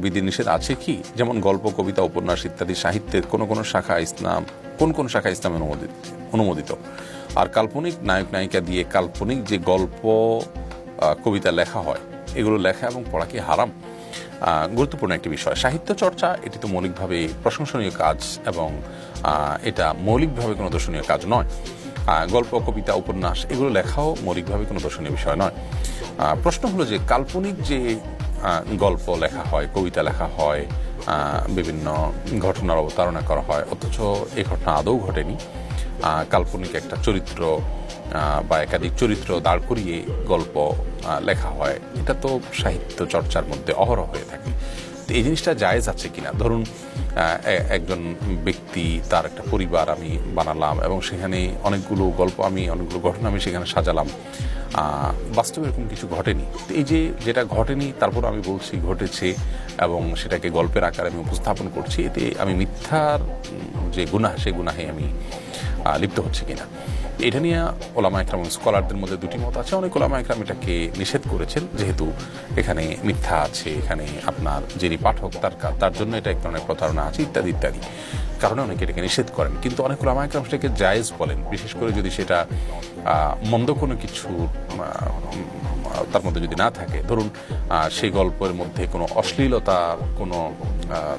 বিধিনিষেধ আছে কি? যেমন গল্প, কবিতা, উপন্যাস ইত্যাদি সাহিত্যের কোন কোন শাখা ইসলাম অনুমোদিত, আর কাল্পনিক নায়ক নায়িকা দিয়ে কাল্পনিক যে গল্প কবিতা লেখা হয়, এগুলো লেখা এবং পড়া কি হারাম? গুরুত্বপূর্ণ একটি বিষয়। সাহিত্য চর্চা এটি তো মৌলিকভাবে প্রশংসনীয় কাজ এবং এটা মৌলিকভাবে কোনো দর্শনীয় কাজ নয়। গল্প, কবিতা, উপন্যাস এগুলো লেখাও মৌলিকভাবে কোনো দর্শনীয় বিষয় নয়। প্রশ্ন হলো যে কাল্পনিক যে গল্প লেখা হয়, কবিতা লেখা হয়, বিভিন্ন ঘটনার অবতারণা করা হয়, অথচ এই ঘটনা আদৌ ঘটেনি, কাল্পনিক একটা চরিত্র বা একাধিক চরিত্র দাঁড় করিয়ে গল্প লেখা হয়, এটা তো সাহিত্য চর্চার মধ্যে অহরহ হয়ে থাকে। এই জিনিসটা জায়েজ আছে কিনা? ধরুন একজন ব্যক্তি, তার একটা পরিবার আমি বানালাম এবং সেখানে অনেকগুলো ঘটনা আমি সেখানে সাজালাম, বাস্তবে এরকম কিছু ঘটেনি। এই যে যেটা ঘটেনি তারপর আমি বলছি ঘটেছে এবং সেটাকে গল্পের আকারে আমি উপস্থাপন করছি, এতে আমি মিথ্যার যে গুনাহ, সেই গুনাহে আমি লিপ্ত হচ্ছে কিনা, এটা নিয়ে ওলামা একরাম স্কলারদের মধ্যে দুটি মত আছে। অনেক ওলামা একরাম এটাকে নিষেধ করেছেন, যেহেতু এখানে মিথ্যা আছে, এখানে আপনার যিনি পাঠক তার জন্য এটা এক ধরনের প্রতারণা আছে ইত্যাদি ইত্যাদি কারণে অনেকে এটাকে নিষেধ করেন। কিন্তু অনেক ওলামা একরাম সেটাকে জায়েজ বলেন, বিশেষ করে যদি সেটা মন্দ কোনো কিছু তার মধ্যে যদি না থাকে। ধরুন সেই গল্পের মধ্যে কোনো অশ্লীলতা, কোনো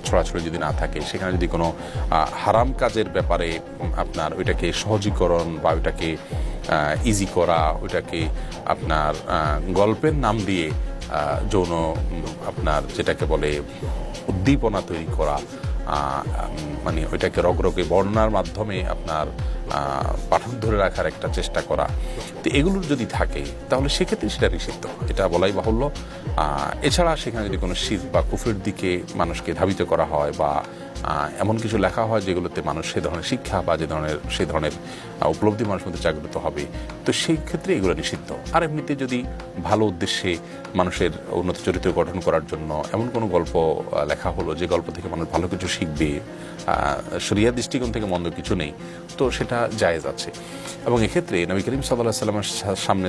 ছড়াছড়ি যদি না থাকে, সেখানে যদি কোনো হারাম কাজের ব্যাপারে আপনার ওইটাকে সহজীকরণ বা ওইটাকে ইজি করা, ওইটাকে আপনার গল্পের নাম দিয়ে যৌন আপনার যেটাকে বলে উদ্দীপনা তৈরি করা, মানে ওইটাকে রগরগে বর্ণনার মাধ্যমে আপনার পাঠক ধরে রাখার একটা চেষ্টা করা, তো এগুলোর যদি থাকে তাহলে সেক্ষেত্রে সেটা নিষিদ্ধ, এটা বলাই বাহুল্য। এছাড়া সেখানে যদি কোনো শিরক বা কুফরের দিকে মানুষকে ধাবিত করা হয় বা এমন কিছু লেখা হয় যেগুলোতে মানুষ সে ধরনের শিক্ষা বা সেই ধরনের উপলব্ধি মানুষের মধ্যে জাগ্রত হবে, তো সেই ক্ষেত্রে এগুলো নিষিদ্ধ। আর এমনিতে যদি ভালো উদ্দেশ্যে মানুষের উন্নত চরিত্র গঠন করার জন্য এমন কোনো গল্প লেখা হলো যে গল্প থেকে মানুষ ভালো কিছু শিখবে, শরিয়ার দৃষ্টিকোণ থেকে মন্দ কিছু নেই, তো সেটা জায়েজ আছে। এবং এক্ষেত্রে নবী করিম সাল্লাল্লাহু আলাইহি ওয়াসাল্লামের সামনে